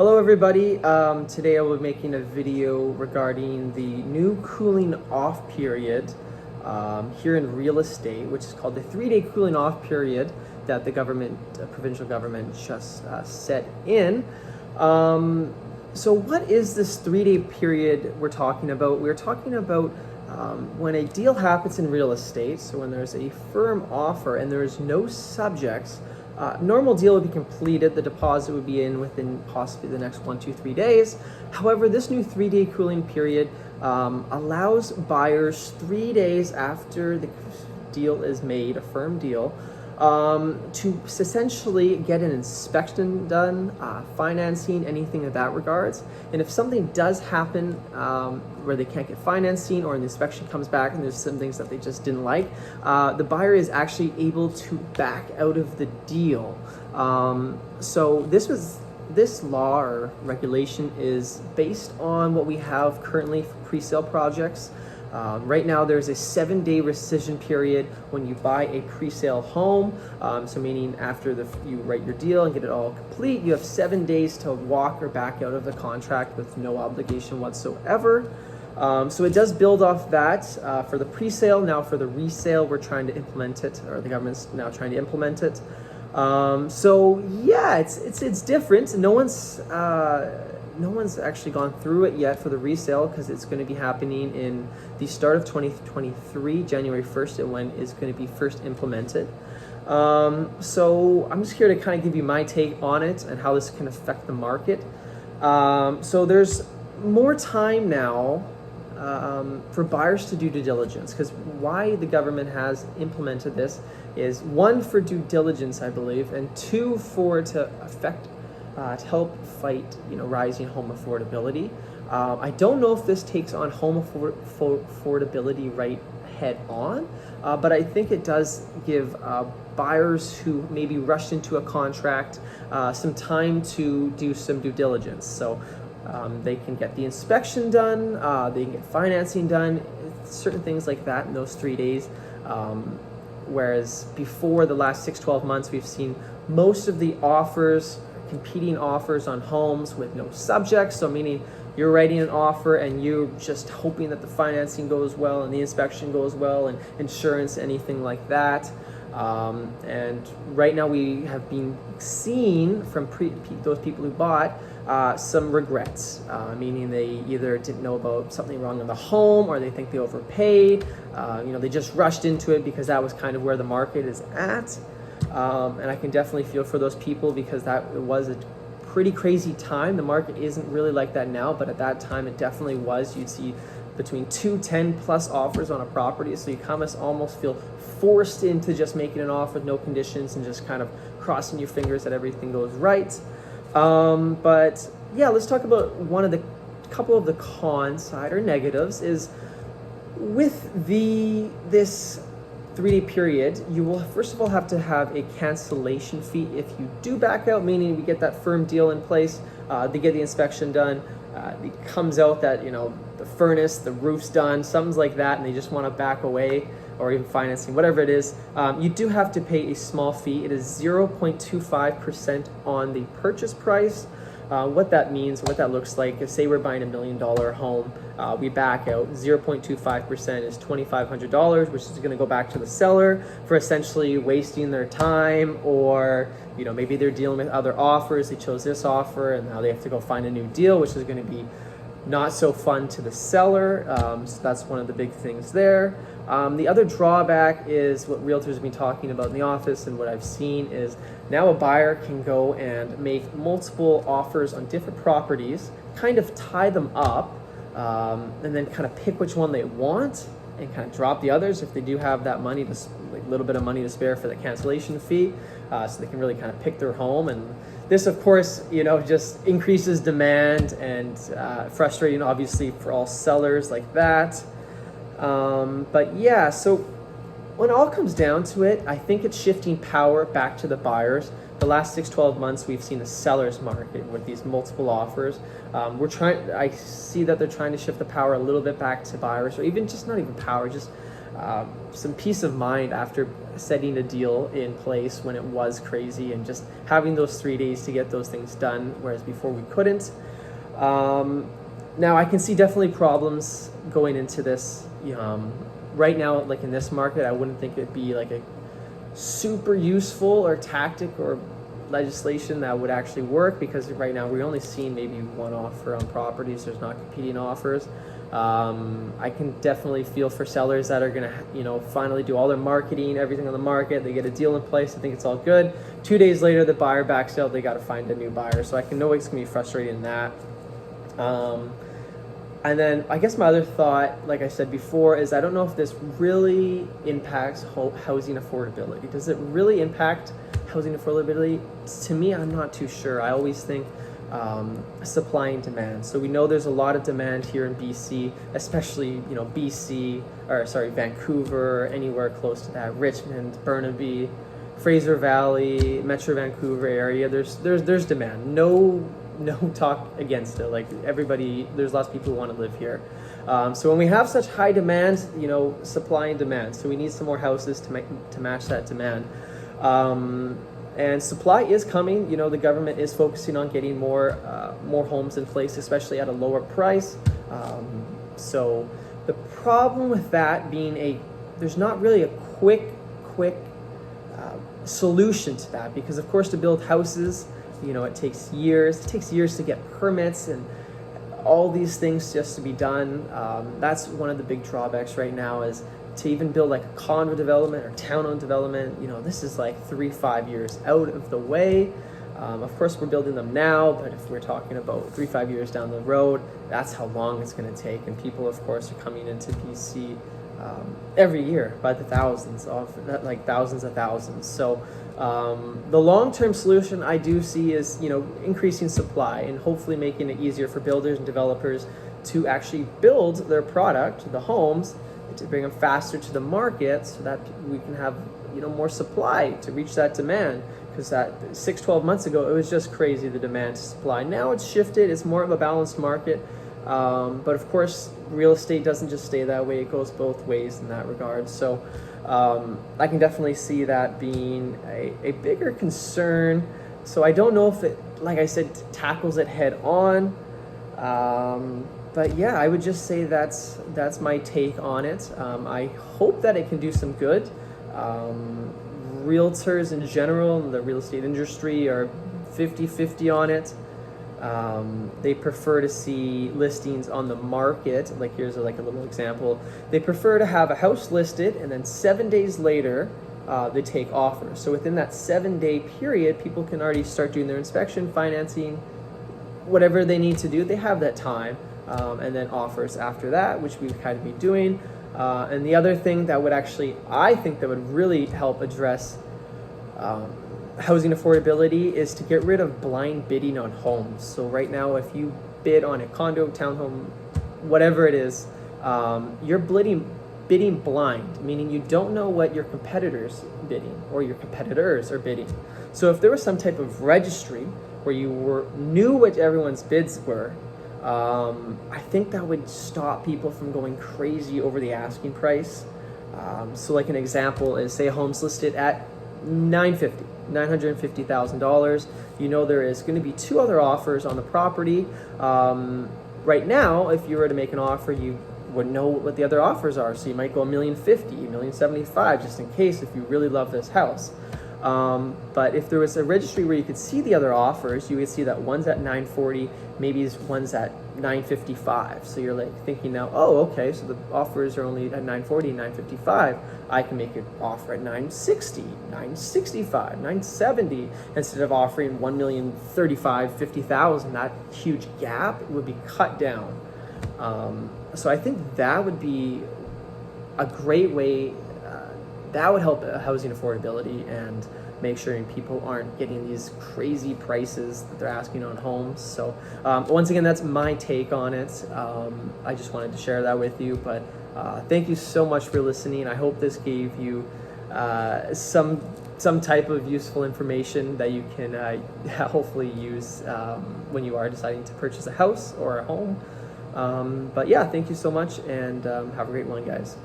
Hello everybody, today I will be making a video regarding the new cooling off period here in real estate, which is called the 3-day cooling off period that the government, provincial government just set in. So what is this 3-day period we're talking about? We're talking about when a deal happens in real estate, so when there's a firm offer and there's no subjects, normal deal would be completed, the deposit would be in within possibly the next 1, 2, 3 days. However, this new 3-day cooling period allows buyers 3 days after the deal is made, a firm deal, to essentially get an inspection done, financing, anything of that regards. And if something does happen where they can't get financing or an inspection comes back and there's some things that they just didn't like, the buyer is actually able to back out of the deal. So this law or regulation is based on what we have currently for pre-sale projects. Right now there's a 7-day rescission period when you buy a pre-sale home. So meaning after you write your deal and get it all complete, you have 7 days to walk or back out of the contract with no obligation whatsoever. So it does build off that for the pre-sale. Now for the resale, we're trying to implement it, or the government's now trying to implement it. So yeah, it's different. No one's actually gone through it yet for the resale because it's going to be happening in the start of 2023, January 1st, and when it's going to be first implemented. So I'm just here to kind of give you my take on it and how this can affect the market. So there's more time now for buyers to do due diligence, because why the government has implemented this is 1, for due diligence, I believe, and 2, for it to help fight, rising home affordability. I don't know if this takes on home affordability right head on, but I think it does give buyers who maybe rushed into a contract some time to do some due diligence. So they can get the inspection done, they can get financing done, certain things like that in those 3 days. Whereas before the last 6-12 months, we've seen most of the competing offers on homes with no subjects. So meaning you're writing an offer and you're just hoping that the financing goes well and the inspection goes well and insurance, anything like that. And right now we have been seeing from those people who bought some regrets, meaning they either didn't know about something wrong in the home or they think they overpaid. They just rushed into it because that was kind of where the market is at. And I can definitely feel for those people because it was a pretty crazy time. The market isn't really like that now, but at that time it definitely was. You'd see between 2-10+ offers on a property, so you kind of almost feel forced into just making an offer with no conditions and just kind of crossing your fingers that everything goes right. But yeah, let's talk about couple of the cons side or negatives is with this 3-day period, you will first of all have to have a cancellation fee if you do back out, meaning we get that firm deal in place, they get the inspection done, it comes out that the furnace, the roof's done, something's like that, and they just want to back away, or even financing, whatever it is, you do have to pay a small fee. It is 0.25% on the purchase price. What that means, what that looks like is, say we're buying $1 million home, we back out, 0.25% is $2,500, which is going to go back to the seller for essentially wasting their time, or maybe they're dealing with other offers, they chose this offer and now they have to go find a new deal, which is going to be not so fun to the seller. So that's one of the big things there. The other drawback is what realtors have been talking about in the office, and what I've seen is now a buyer can go and make multiple offers on different properties, kind of tie them up, and then kind of pick which one they want and kind of drop the others if they do have that money, like little bit of money to spare for the cancellation fee, so they can really kind of pick their home. And this, of course, just increases demand and frustrating, obviously, for all sellers like that. But yeah, so when it all comes down to it, I think it's shifting power back to the buyers. The last 6-12 months, we've seen a seller's market with these multiple offers. I see that they're trying to shift the power a little bit back to buyers, or even just not even power, just some peace of mind after setting a deal in place when it was crazy, and just having those 3 days to get those things done, whereas before we couldn't. Now I can see definitely problems going into this. Right now, like in this market, I wouldn't think it'd be like a super useful or tactic or legislation that would actually work, because right now we're only seeing maybe one offer on properties. There's not competing offers. I can definitely feel for sellers that are gonna, finally do all their marketing, everything on the market. They get a deal in place. I think it's all good. 2 days later, the buyer backs out. They got to find a new buyer. So I can know it's gonna be frustrating in that. And then I guess my other thought, like I said before, is I don't know if this really impacts housing affordability. Does it really impact housing affordability? To me, I'm not too sure. I always think supply and demand. So we know there's a lot of demand here in BC, especially Vancouver, anywhere close to that, Richmond, Burnaby, Fraser Valley, Metro Vancouver area. There's demand. No talk against it. Like everybody, there's lots of people who want to live here. So when we have such high demand, supply and demand. So we need some more houses to match that demand. And supply is coming. The government is focusing on getting more homes in place, especially at a lower price. So the problem with that being there's not really a quick solution to that, because of course to build houses, it takes years. It takes years to get permits and all these things just to be done. That's one of the big drawbacks right now, is to even build like a condo development or townhome development. This is like 3-5 years out of the way. Of course, we're building them now, but if we're talking about 3-5 years down the road, that's how long it's going to take. And people, of course, are coming into BC every year by the thousands of thousands. So the long-term solution I do see is, increasing supply and hopefully making it easier for builders and developers to actually build their product, the homes, to bring them faster to the market, so that we can have, more supply to reach that demand. Because that 6-12 months ago, it was just crazy, the demand to supply. Now it's shifted. It's more of a balanced market. But of course, real estate doesn't just stay that way. It goes both ways in that regard. So I can definitely see that being a bigger concern. So I don't know if it, like I said, tackles it head on. But yeah, I would just say that's my take on it. I hope that it can do some good. Realtors in general, the real estate industry, are 50-50 on it. They prefer to see listings on the market. Like here's a little example. They prefer to have a house listed, and then 7 days later, they take offers. So within that 7-day period, people can already start doing their inspection, financing, whatever they need to do. They have that time, and then offers after that, which we would kind of be doing. And the other thing that would I think that would really help address housing affordability is to get rid of blind bidding on homes. So right now, if you bid on a condo, townhome, whatever it is, you're bidding blind, meaning you don't know what your competitors bidding or your competitors are bidding. So if there was some type of registry where you knew what everyone's bids were, I think that would stop people from going crazy over the asking price. So like an example is, say a home's listed at $950,000. There is going to be 2 other offers on the property. Right now, if you were to make an offer, you would know what the other offers are. So you might go $1,050,000, $1,075,000, just in case, if you really love this house. But if there was a registry where you could see the other offers, you would see that one's at $940,000, maybe one's at $955,000. So you're thinking now, oh, okay, so the offers are only at $940,000, $955,000. I can make an offer at $960,000, $965,000, $970,000, instead of offering $1,035,000, $50,000. That huge gap would be cut down. So I think that would be a great way. That would help housing affordability and make sure people aren't getting these crazy prices that they're asking on homes. So once again, that's my take on it. I just wanted to share that with you. But thank you so much for listening. I hope this gave you some type of useful information that you can hopefully use when you are deciding to purchase a house or a home. But yeah, thank you so much, and have a great one, guys.